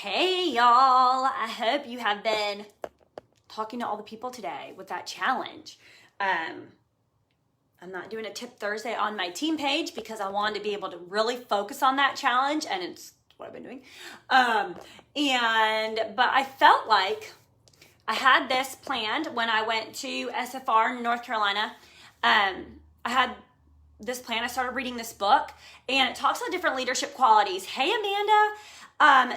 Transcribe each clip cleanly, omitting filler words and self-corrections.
Hey y'all, I hope you have been talking to all the people today with that challenge. I'm not doing a Tip Thursday on my team page because I wanted to be able to really focus on that challenge, and it's what I've been doing. But I felt like I had this planned when I went to SFR in North Carolina. I had this plan. I started reading this book, and it talks about different leadership qualities. Hey, Amanda.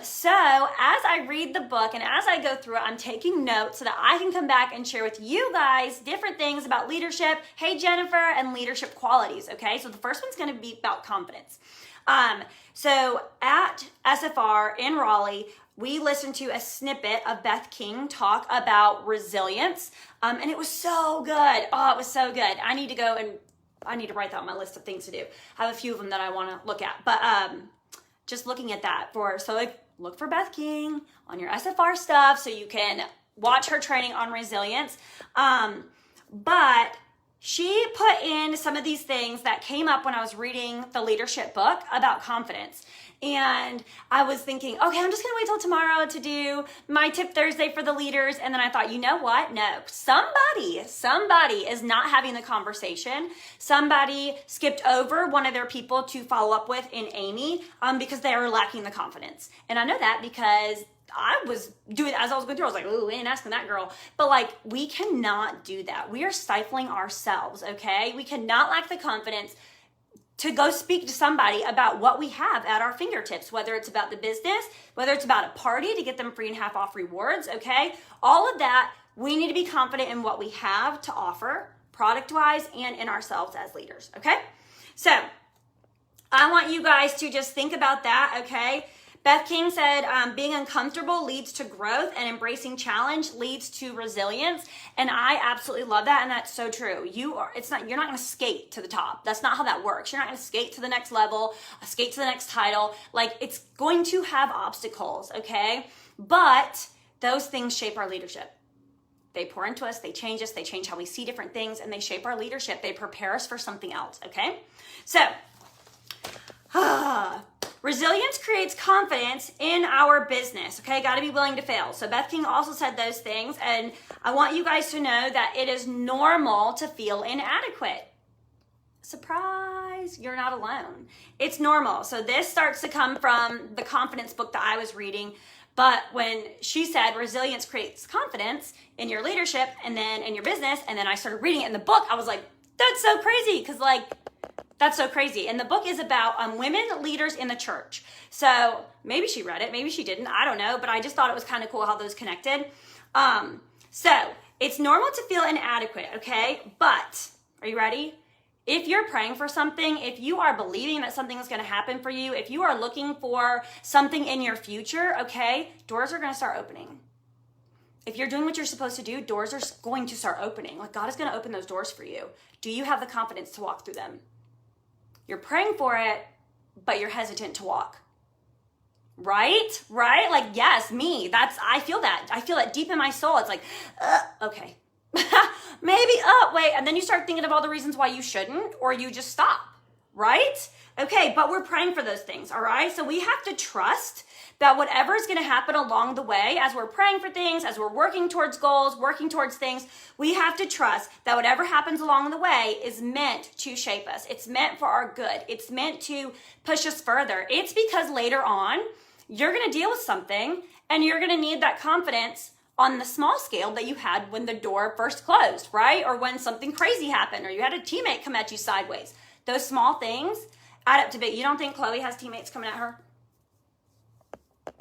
So as I read the book and as I go through it, I'm taking notes so that I can come back and share with you guys different things about leadership. Hey, Jennifer, and leadership qualities. Okay. So the first one's going to be about confidence. So at SFR in Raleigh, we listened to a snippet of Beth King talk about resilience. And it was so good. Oh, it was so good. I need to write that on my list of things to do. I have a few of them that I want to look at, but, just looking at that look for Beth King on your SFR stuff so you can watch her training on resilience. But she put in some of these things that came up when I was reading the leadership book about confidence. And I was thinking, okay, I'm just going to wait till tomorrow to do my Tip Thursday for the leaders. And then I thought, you know what? No, somebody is not having the conversation. Somebody skipped over one of their people to follow up with in Amy because they were lacking the confidence. And I know that because I was doing, as I was going through, I was like, ooh, we ain't asking that girl. But we cannot do that. We are stifling ourselves, okay? We cannot lack the confidence to go speak to somebody about what we have at our fingertips, whether it's about the business, whether it's about a party to get them free and half off rewards, okay? All of that, we need to be confident in what we have to offer, product-wise and in ourselves as leaders, okay? So I want you guys to just think about that, okay? Beth King said, being uncomfortable leads to growth and embracing challenge leads to resilience. And I absolutely love that. And that's so true. You're not going to skate to the top. That's not how that works. You're not going to skate to the next level, skate to the next title. It's going to have obstacles. Okay. But those things shape our leadership. They pour into us. They change us. They change how we see different things, and they shape our leadership. They prepare us for something else. Okay. So, resilience creates confidence in our business, okay? Got to be willing to fail. So Beth King also said those things, and I want you guys to know that it is normal to feel inadequate. Surprise, you're not alone. It's normal. So this starts to come from the confidence book that I was reading, but when she said resilience creates confidence in your leadership and then in your business, and then I started reading it in the book, I was like, that's so crazy, because that's so crazy. And the book is about women leaders in the church. So maybe she read it, maybe she didn't, I don't know, but I just thought it was kind of cool how those connected. So it's normal to feel inadequate, okay? But are you ready? If you're praying for something, if you are believing that something is going to happen for you, if you are looking for something in your future, okay, doors are going to start opening. If you're doing what you're supposed to do, doors are going to start opening. God is going to open those doors for you. Do you have the confidence to walk through them? You're praying for it, but you're hesitant to walk. Right? Yes, me. I feel that. I feel it deep in my soul. It's okay. Maybe, wait. And then you start thinking of all the reasons why you shouldn't, or you just stop. Right? Okay, but we're praying for those things, all right? So we have to trust that whatever is going to happen along the way, as we're praying for things, as we're working towards goals, working towards things, we have to trust that whatever happens along the way is meant to shape us. It's meant for our good. It's meant to push us further. It's because later on, you're going to deal with something and you're going to need that confidence on the small scale that you had when the door first closed, right? Or when something crazy happened, or you had a teammate come at you sideways. Those small things add up to big. You don't think Chloe has teammates coming at her?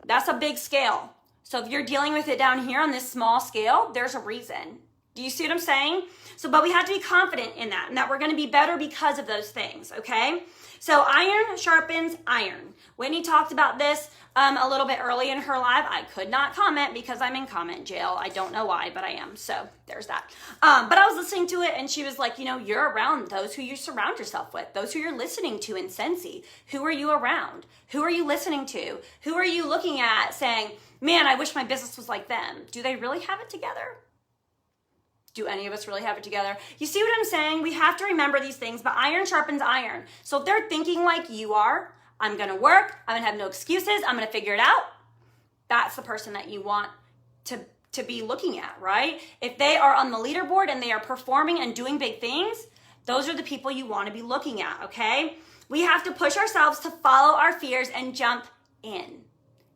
That's a big scale. So if you're dealing with it down here on this small scale, there's a reason. Do you see what I'm saying? But we have to be confident in that, and that we're going to be better because of those things, okay? So iron sharpens iron. Whitney talked about this a little bit early in her live. I could not comment because I'm in comment jail. I don't know why, but I am. So there's that. But I was listening to it, and she was like, you're around those who you surround yourself with, those who you're listening to in Scentsy. Who are you around? Who are you listening to? Who are you looking at saying, man, I wish my business was like them? Do they really have it together? Do any of us really have it together? You see what I'm saying? We have to remember these things, but iron sharpens iron. So if they're thinking like you are, I'm going to work, I'm going to have no excuses, I'm going to figure it out, that's the person that you want to be looking at, right? If they are on the leaderboard and they are performing and doing big things, those are the people you want to be looking at, okay? We have to push ourselves to follow our fears and jump in.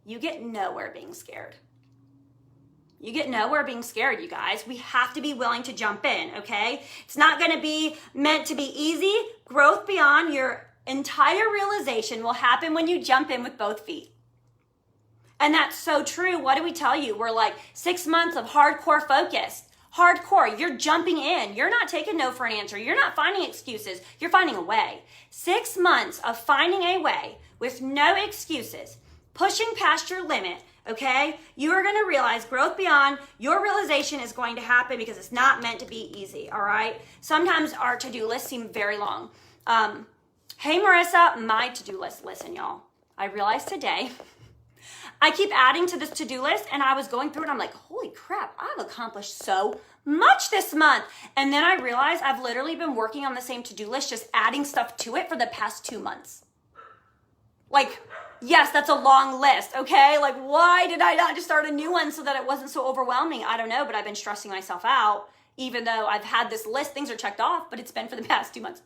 You get nowhere being scared. You get nowhere being scared, you guys. We have to be willing to jump in, okay? It's not going to be meant to be easy. Growth beyond your entire realization will happen when you jump in with both feet. And that's so true. What do we tell you? We're like 6 months of hardcore focus. Hardcore. You're jumping in. You're not taking no for an answer. You're not finding excuses. You're finding a way. 6 months of finding a way with no excuses, pushing past your limit, okay? You are going to realize growth beyond your realization is going to happen because it's not meant to be easy, all right? Sometimes our to-do lists seem very long. Hey, Marissa, my to-do list. Listen, y'all. I realized today I keep adding to this to-do list, and I was going through it. I'm like, holy crap, I've accomplished so much this month. And then I realized I've literally been working on the same to-do list, just adding stuff to it for the past 2 months. Like, yes, that's a long list, okay? Like, why did I not just start a new one so that it wasn't so overwhelming? I don't know, but I've been stressing myself out, even though I've had this list, things are checked off, but it's been for the past 2 months.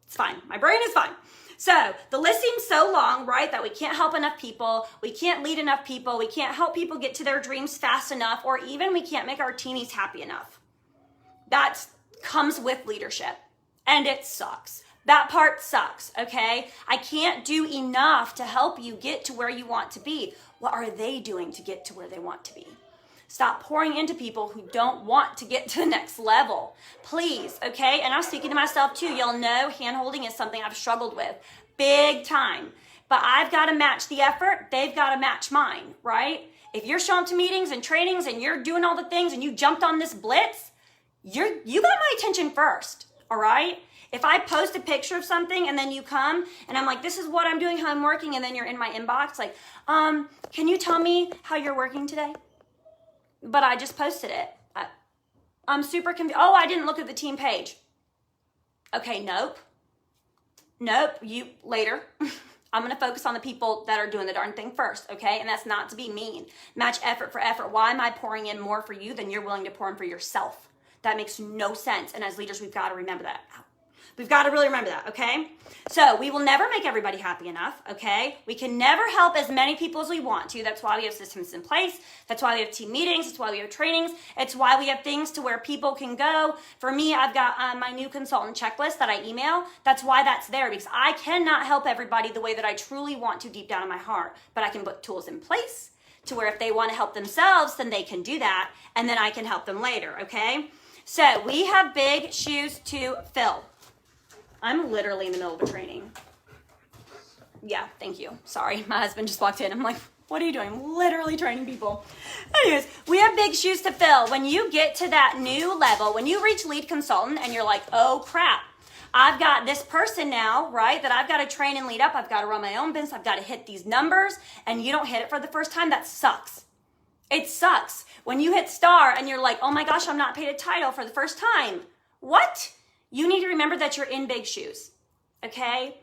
It's fine. My brain is fine. So the list seems so long, right, that we can't help enough people, we can't lead enough people, we can't help people get to their dreams fast enough, or even we can't make our teenies happy enough. That comes with leadership, and it sucks. That part sucks, okay? I can't do enough to help you get to where you want to be. What are they doing to get to where they want to be? Stop pouring into people who don't want to get to the next level. Please, okay? And I'm speaking to myself too. Y'all know hand-holding is something I've struggled with big time. But I've got to match the effort. They've got to match mine, right? If you're showing up to meetings and trainings and you're doing all the things and you jumped on this blitz, you got my attention first, all right? If I post a picture of something and then you come and I'm like, this is what I'm doing, how I'm working, and then you're in my inbox like, can you tell me how you're working today? But I just posted it. I'm super confused. Oh, I didn't look at the team page. Okay, nope. You later. I'm going to focus on the people that are doing the darn thing first, okay? And that's not to be mean. Match effort for effort. Why am I pouring in more for you than you're willing to pour in for yourself? That makes no sense. And as leaders, we've got to remember that. We've got to really remember that, okay? So we will never make everybody happy enough, okay? We can never help as many people as we want to. That's why we have systems in place. That's why we have team meetings. That's why we have trainings. It's why we have things to where people can go. For me, I've got my new consultant checklist that I email. That's why that's there, because I cannot help everybody the way that I truly want to deep down in my heart. But I can put tools in place to where if they want to help themselves, then they can do that, and then I can help them later, okay? So we have big shoes to fill. I'm literally in the middle of a training. Yeah, thank you. Sorry, my husband just walked in. I'm like, what are you doing? I'm literally training people. Anyways, we have big shoes to fill. When you get to that new level, when you reach lead consultant and you're like, oh crap, I've got this person now, right, that I've got to train and lead up. I've got to run my own business. I've got to hit these numbers, and you don't hit it for the first time. That sucks. It sucks. When you hit star and you're like, oh my gosh, I'm not paid a title for the first time. What? You need to remember that you're in big shoes, okay?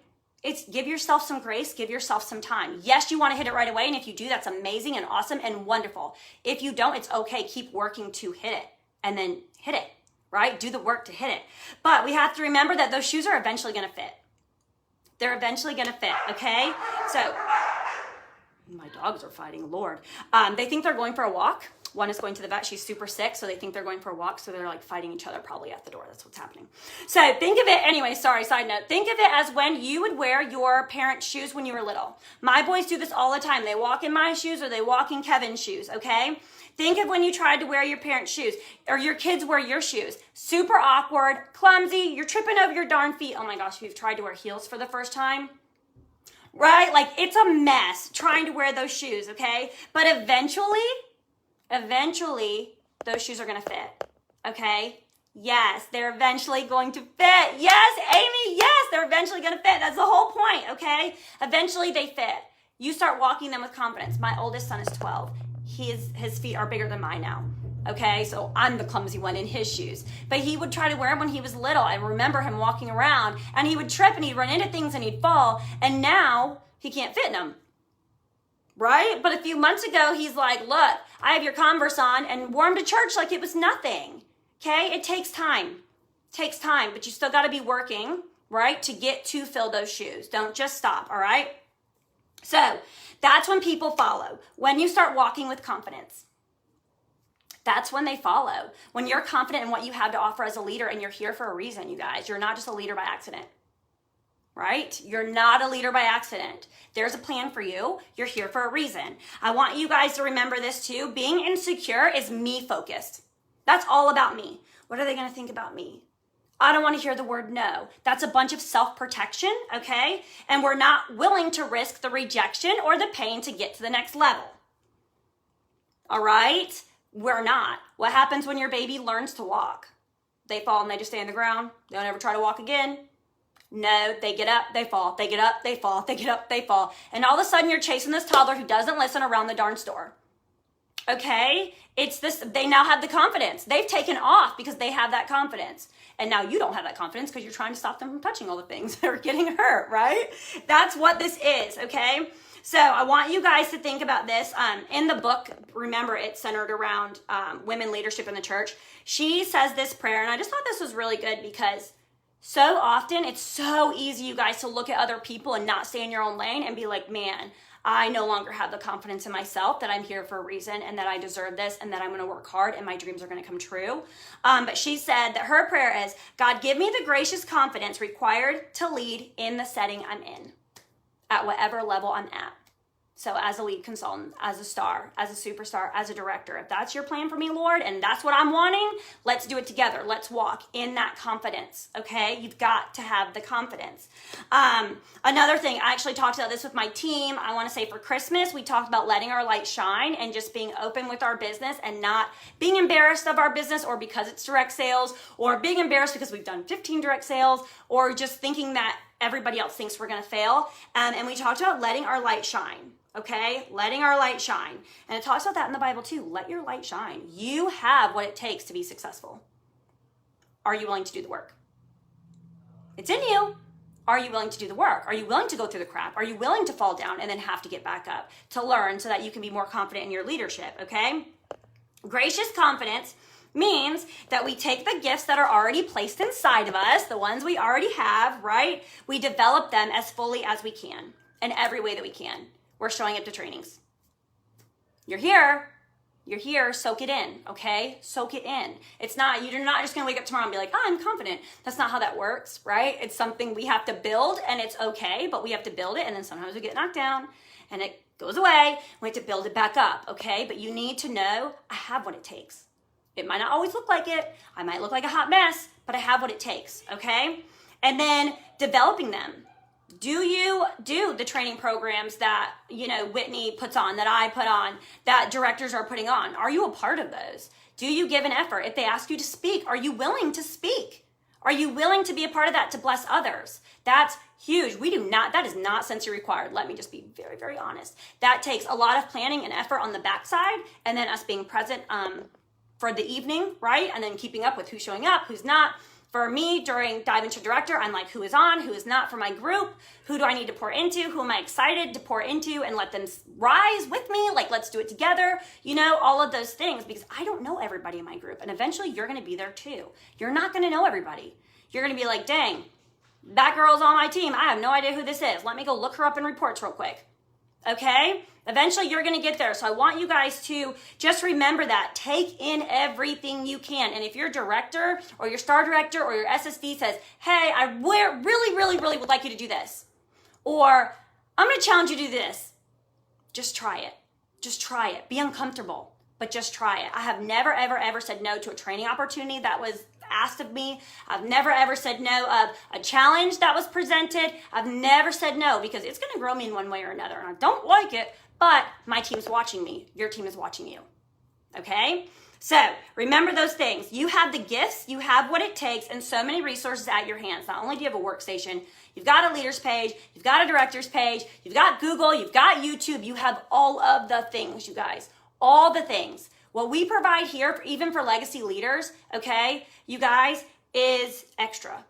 It's give yourself some grace, give yourself some time. Yes, you want to hit it right away, and if you do, that's amazing and awesome and wonderful. If you don't, it's okay. Keep working to hit it, and then hit it, right? Do the work to hit it. But we have to remember that those shoes are eventually going to fit. They're eventually going to fit, okay? So, my dogs are fighting, Lord. They think they're going for a walk. One is going to the vet. She's super sick, so they think they're going for a walk, so they're like fighting each other probably at the door. That's what's happening. So think of it, anyway, sorry, side note. Think of it as when you would wear your parents' shoes when you were little. My boys do this all the time. They walk in my shoes or they walk in Kevin's shoes, okay? Think of when you tried to wear your parents' shoes or your kids wear your shoes. Super awkward, clumsy, you're tripping over your darn feet. Oh my gosh, if you've tried to wear heels for the first time, right? Like it's a mess trying to wear those shoes, okay? But eventually, those shoes are going to fit, okay? Yes, they're eventually going to fit. Yes, Amy, yes, they're eventually going to fit. That's the whole point, okay? Eventually they fit. You start walking them with confidence. My oldest son is 12. His feet are bigger than mine now, okay? So I'm the clumsy one in his shoes. But he would try to wear them when he was little. I remember him walking around, and he would trip, and he'd run into things, and he'd fall, and now he can't fit in them. right? But a few months ago, he's like, look, I have your Converse on, and wore him to church like it was nothing. Okay? It takes time. It takes time, but you still got to be working, right, to get to fill those shoes. Don't just stop, all right? So that's when people follow. When you start walking with confidence, that's when they follow. When you're confident in what you have to offer as a leader, and you're here for a reason, you guys. You're not just a leader by accident. Right? You're not a leader by accident. There's a plan for you. You're here for a reason. I want you guys to remember this too. Being insecure is me focused. That's all about me. What are they going to think about me? I don't want to hear the word no. That's a bunch of self-protection, okay? And we're not willing to risk the rejection or the pain to get to the next level. All right? We're not. What happens when your baby learns to walk? They fall and they just stay on the ground. They don't ever try to walk again. No, they get up, they fall, they get up, they fall, they get up, they fall. And all of a sudden you're chasing this toddler who doesn't listen around the darn store. Okay? It's this, they now have the confidence. They've taken off because they have that confidence. And now you don't have that confidence because you're trying to stop them from touching all the things that are getting hurt, right? That's what this is, okay? So I want you guys to think about this. In the book, remember, it's centered around women leadership in the church. She says this prayer, and I just thought this was really good because so often it's so easy, you guys, to look at other people and not stay in your own lane and be like, man, I no longer have the confidence in myself that I'm here for a reason and that I deserve this and that I'm going to work hard and my dreams are going to come true. But she said that her prayer is, God, give me the gracious confidence required to lead in the setting I'm in at whatever level I'm at. So as a lead consultant, as a star, as a superstar, as a director, if that's your plan for me, Lord, and that's what I'm wanting, let's do it together. Let's walk in that confidence, okay? You've got to have the confidence. Another thing, I actually talked about this with my team. I want to say for Christmas, we talked about letting our light shine and just being open with our business and not being embarrassed of our business or because it's direct sales or being embarrassed because we've done 15 direct sales or just thinking that everybody else thinks we're going to fail. And we talked about letting our light shine. Okay, letting our light shine. And it talks about that in the Bible too. Let your light shine. You have what it takes to be successful. Are you willing to do the work? It's in you. Are you willing to do the work? Are you willing to go through the crap? Are you willing to fall down and then have to get back up to learn so that you can be more confident in your leadership, okay? Gracious confidence means that we take the gifts that are already placed inside of us, the ones we already have, right? We develop them as fully as we can in every way that we can. We're showing up to trainings. You're here, soak it in, okay? Soak it in. It's not, you're not just gonna wake up tomorrow and be like, oh, I'm confident. That's not how that works, right? It's something we have to build and it's okay, but we have to build it and then sometimes we get knocked down and it goes away. We have to build it back up, okay? But you need to know, I have what it takes. It might not always look like it. I might look like a hot mess, but I have what it takes, okay? And then developing them. Do you do the training programs that, Whitney puts on, that I put on, that directors are putting on? Are you a part of those? Do you give an effort? If they ask you to speak, are you willing to speak? Are you willing to be a part of that to bless others? That's huge. That is not sensory required. Let me just be very, very honest. That takes a lot of planning and effort on the backside and then us being present for the evening, right? And then keeping up with who's showing up, who's not. For me, during Dive Into Director, I'm like, who is on, who is not for my group? Who do I need to pour into? Who am I excited to pour into and let them rise with me? Like, let's do it together. All of those things, because I don't know everybody in my group. And eventually you're going to be there too. You're not going to know everybody. You're going to be like, dang, that girl's on my team. I have no idea who this is. Let me go look her up in reports real quick. Okay? Eventually you're going to get there. So I want you guys to just remember that. Take in everything you can. And if your director or your star director or your SSD says, hey, I really, really, really would like you to do this. Or I'm going to challenge you to do this. Just try it. Just try it. Be uncomfortable, but just try it. I have never, ever, ever said no to a training opportunity that was asked of me. I've never ever said no of a challenge that was presented. I've never said no because it's going to grow me in one way or another. And I don't like it, but my team's watching me. Your team is watching you. Okay? So remember those things. You have the gifts, you have what it takes, and so many resources at your hands. Not only do you have a workstation, you've got a leader's page, you've got a director's page, you've got Google, you've got YouTube, you have all of the things, you guys. All the things. What we provide here, even for legacy leaders, okay, you guys, is extra.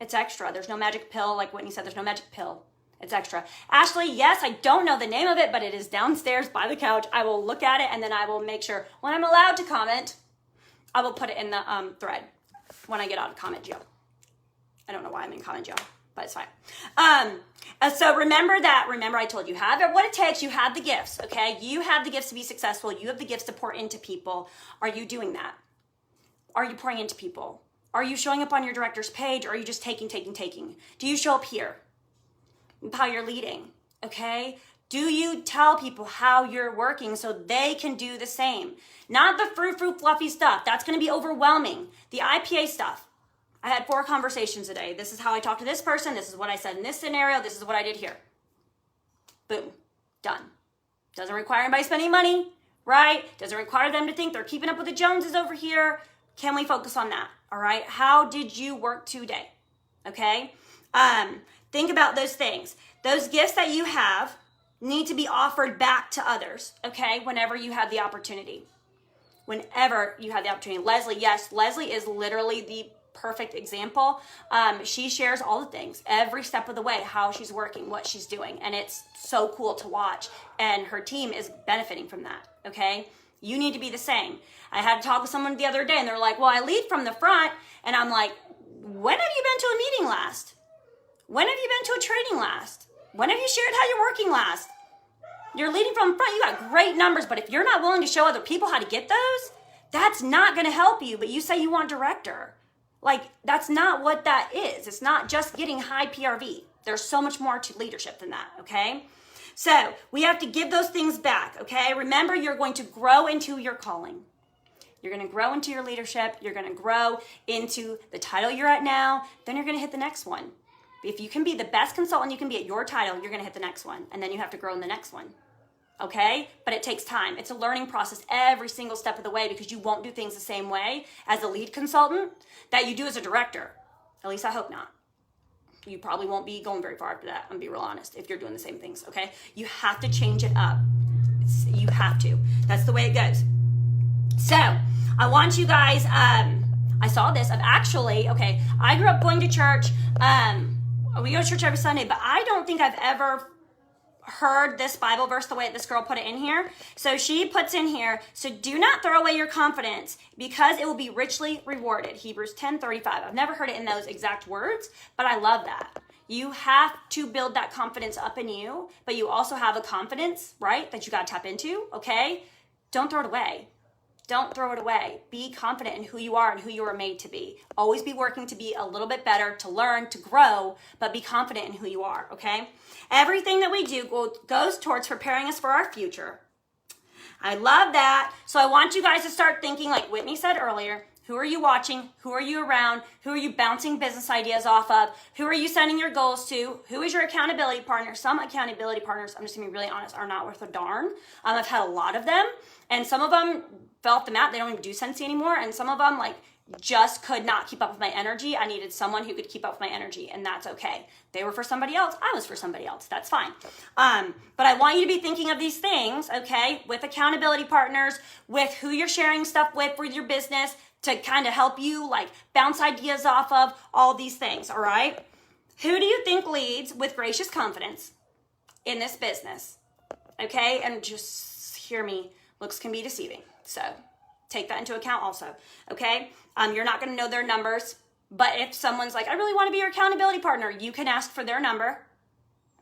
It's extra. There's no magic pill. Like Whitney said, there's no magic pill. It's extra. Ashley, yes, I don't know the name of it, but it is downstairs by the couch. I will look at it and then I will make sure when I'm allowed to comment, I will put it in the thread when I get out of comment jail. I don't know why I'm in comment jail, but it's fine. So remember I told you, have what it takes. You have the gifts, okay? You have the gifts to be successful. You have the gifts to pour into people. Are you doing that? Are you pouring into people? Are you showing up on your director's page, or are you just taking? Do you show up here? How you're leading, okay? Do you tell people how you're working so they can do the same? Not the frou-frou fluffy stuff. That's going to be overwhelming. The IPA stuff. I had 4 conversations today. This is how I talked to this person. This is what I said in this scenario. This is what I did here. Boom. Done. Doesn't require anybody spending money, right? Doesn't require them to think they're keeping up with the Joneses over here. Can we focus on that? All right. How did you work today? Okay. Think about those things. Those gifts that you have need to be offered back to others. Okay. Whenever you have the opportunity. Whenever you have the opportunity. Leslie, yes, Leslie is literally the perfect example. She shares all the things, every step of the way, how she's working, what she's doing. And it's so cool to watch. And her team is benefiting from that. Okay. You need to be the same. I had to talk with someone the other day and they're like, well, I lead from the front. And I'm like, when have you been to a meeting last? When have you been to a training last? When have you shared how you're working last? You're leading from the front. You got great numbers, but if you're not willing to show other people how to get those, that's not going to help you. But you say you want director. Like, that's not what that is. It's not just getting high PRV. There's so much more to leadership than that, okay? So we have to give those things back, okay? Remember, you're going to grow into your calling. You're going to grow into your leadership. You're going to grow into the title you're at now. Then you're going to hit the next one. If you can be the best consultant you can be at your title, you're going to hit the next one. And then you have to grow in the next one. Okay? But it takes time. It's a learning process every single step of the way because you won't do things the same way as a lead consultant that you do as a director. At least I hope not. You probably won't be going very far after that. I'm going to be real honest if you're doing the same things. Okay? You have to change it up. You have to. That's the way it goes. So I want you guys, I saw this of actually, okay, I grew up going to church. We go to church every Sunday, but I don't think I've ever heard this Bible verse the way this girl put it in here. So she puts in here, so do not throw away your confidence because it will be richly rewarded. Hebrews 10:35. I've never heard it in those exact words, but I love that. You have to build that confidence up in you, but you also have a confidence, right, that you got to tap into, okay? Don't throw it away. Don't throw it away. Be confident in who you are and who you are made to be. Always be working to be a little bit better, to learn, to grow, but be confident in who you are, okay? Everything that we do goes towards preparing us for our future. I love that. So I want you guys to start thinking, like Whitney said earlier, who are you watching? Who are you around? Who are you bouncing business ideas off of? Who are you sending your goals to? Who is your accountability partner? Some accountability partners, I'm just gonna be really honest, are not worth a darn. I've had a lot of them, and some of them fell off the map. They don't even do Scentsy anymore, and some of them just could not keep up with my energy. I needed someone who could keep up with my energy, and that's okay. They were for somebody else. I was for somebody else. That's fine. But I want you to be thinking of these things, okay, with accountability partners, with who you're sharing stuff with your business to kind of help you bounce ideas off of, all these things, all right? Who do you think leads with gracious confidence in this business? Okay, and just hear me, looks can be deceiving. So take that into account also, okay? You're not going to know their numbers, but if someone's like, I really want to be your accountability partner, you can ask for their number.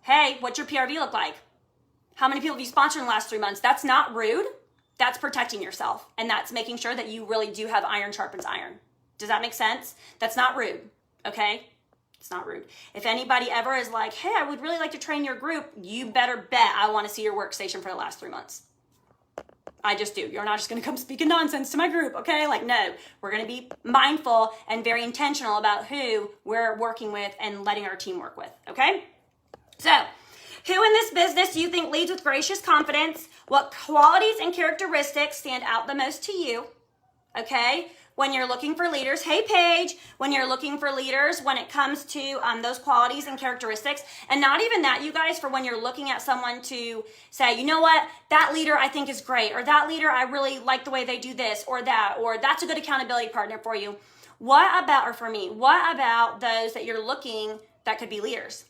Hey, what's your PRV look like? How many people have you sponsored in the last 3 months? That's not rude. That's protecting yourself. And that's making sure that you really do have iron sharpens iron. Does that make sense? That's not rude, okay? It's not rude. If anybody ever is like, hey, I would really like to train your group, you better bet I want to see your workstation for the last 3 months. I just do. You're not just going to come speaking nonsense to my group, okay? No, we're going to be mindful and very intentional about who we're working with and letting our team work with, okay? So, who in this business do you think leads with gracious confidence? What qualities and characteristics stand out the most to you, okay? When you're looking for leaders, hey Paige, when you're looking for leaders, when it comes to those qualities and characteristics, and not even that, you guys, for when you're looking at someone to say, you know what, that leader I think is great, or that leader I really like the way they do this, or that's a good accountability partner for you. What about those that you're looking that could be leaders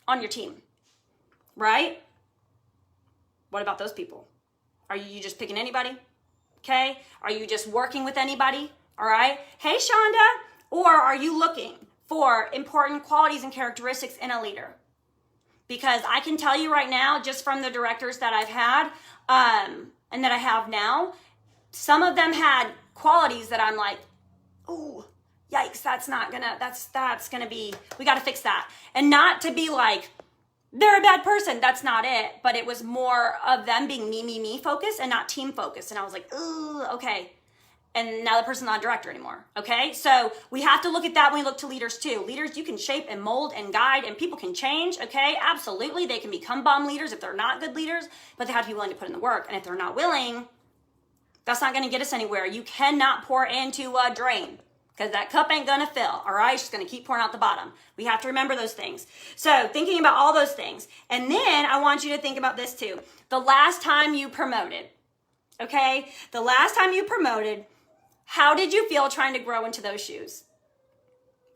on your team? right? What about those people? Are you just picking anybody? Okay. Are you just working with anybody? All right. Hey, Shonda. Or are you looking for important qualities and characteristics in a leader? Because I can tell you right now, just from the directors that I've had and that I have now, some of them had qualities that I'm like, ooh, yikes, that's gonna be, we got to fix that. And not to be like, they're a bad person. That's not it. But it was more of them being me focused and not team focused. And I was like, ooh, okay. And now the person's not a director anymore. Okay. So we have to look at that when we look to leaders too. Leaders, you can shape and mold and guide, and people can change. Okay. Absolutely. They can become bomb leaders if they're not good leaders, but they have to be willing to put in the work. And if they're not willing, that's not going to get us anywhere. You cannot pour into a drain, because that cup ain't going to fill, all right? It's just going to keep pouring out the bottom. We have to remember those things. So thinking about all those things. And then I want you to think about this too. The last time you promoted, okay? The last time you promoted, how did you feel trying to grow into those shoes?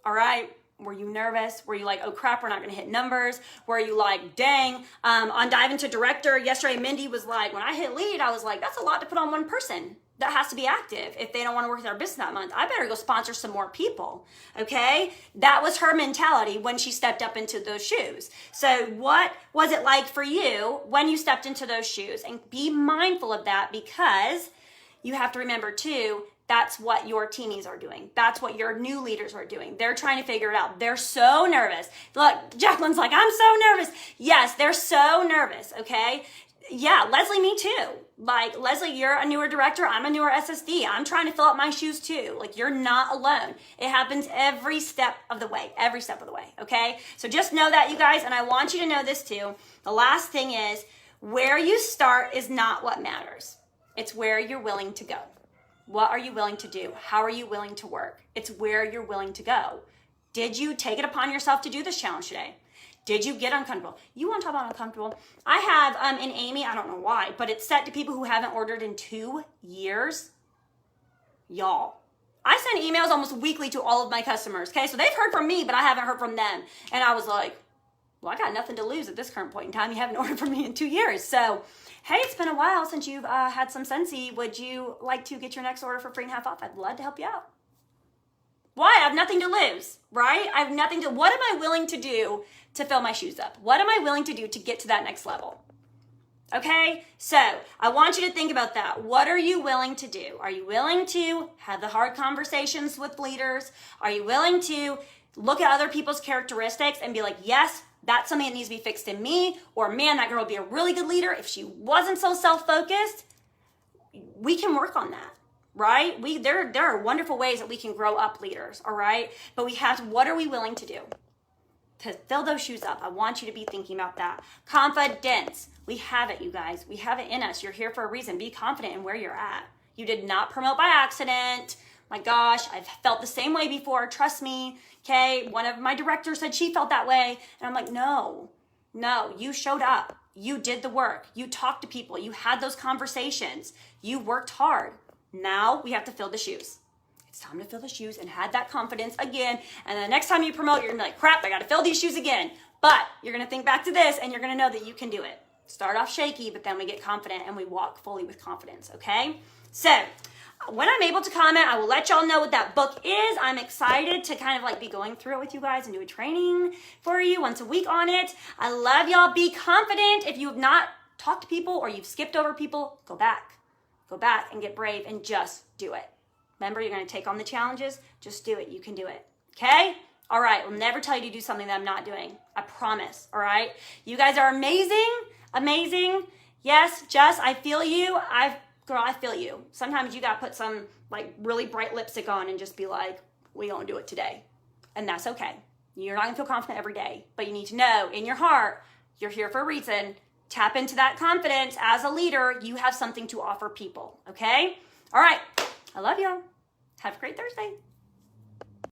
All right? Were you nervous? Were you like, oh crap, we're not going to hit numbers? Were you like, dang, on Dive Into Director yesterday, Mindy was like, when I hit lead, I was like, that's a lot to put on one person that has to be active. If they don't want to work with our business that month, I better go sponsor some more people. Okay. That was her mentality when she stepped up into those shoes. So what was it like for you when you stepped into those shoes? And be mindful of that, because you have to remember too, that's what your teamies are doing. That's what your new leaders are doing. They're trying to figure it out. They're so nervous. Look, Jacqueline's like, I'm so nervous. Yes, they're so nervous, okay? Yeah, Leslie, me too. Like, Leslie, you're a newer director. I'm a newer SSD. I'm trying to fill up my shoes too. Like, you're not alone. It happens every step of the way, okay? So just know that, you guys, and I want you to know this too. The last thing is, where you start is not what matters. It's where you're willing to go. What are you willing to do? How are you willing to work? It's where you're willing to go. Did you take it upon yourself to do this challenge today? Did you get uncomfortable? You want to talk about uncomfortable? I have in Amy, I don't know why, but it's set to people who haven't ordered in 2 years. Y'all, I send emails almost weekly to all of my customers, okay? So they've heard from me, but I haven't heard from them. And I was like, well, I got nothing to lose at this current point in time. You haven't ordered from me in 2 years. So, hey, it's been a while since you've had some Scentsy. Would you like to get your next order for free and half off? I'd love to help you out. Why? I have nothing to lose, right? I have nothing to, what am I willing to do to fill my shoes up? What am I willing to do to get to that next level? Okay, so I want you to think about that. What are you willing to do? Are you willing to have the hard conversations with leaders? Are you willing to look at other people's characteristics and be like, yes, that's something that needs to be fixed in me, or man, that girl would be a really good leader if she wasn't so self-focused? We can work on that, right? There are wonderful ways that we can grow up leaders, all right? But we have to, what are we willing to do to fill those shoes up? I want you to be thinking about that. Confidence. We have it, you guys. We have it in us. You're here for a reason. Be confident in where you're at. You did not promote by accident. My gosh, I've felt the same way before. Trust me. Okay, one of my directors said she felt that way. And I'm like, no, you showed up. You did the work. You talked to people. You had those conversations. You worked hard. Now we have to fill the shoes. It's time to fill the shoes and have that confidence again. And the next time you promote, you're gonna be like, crap, I gotta fill these shoes again. But you're gonna think back to this and you're gonna know that you can do it. Start off shaky, but then we get confident and we walk fully with confidence, okay? So, when I'm able to comment, I will let y'all know what that book is. I'm excited to kind of like be going through it with you guys and do a training for you once a week on it. I love y'all. Be confident. If you have not talked to people or you've skipped over people, go back and get brave and just do it. Remember, you're going to take on the challenges. Just do it. You can do it. Okay? All right. I'll never tell you to do something that I'm not doing. I promise. All right? You guys are amazing. Amazing. Yes, Jess, I feel you. Girl, I feel you. Sometimes you got to put some like really bright lipstick on and just be like, we gonna do it today. And that's okay. You're not gonna feel confident every day, but you need to know in your heart, you're here for a reason. Tap into that confidence. As a leader, you have something to offer people, okay? All right. I love y'all. Have a great Thursday.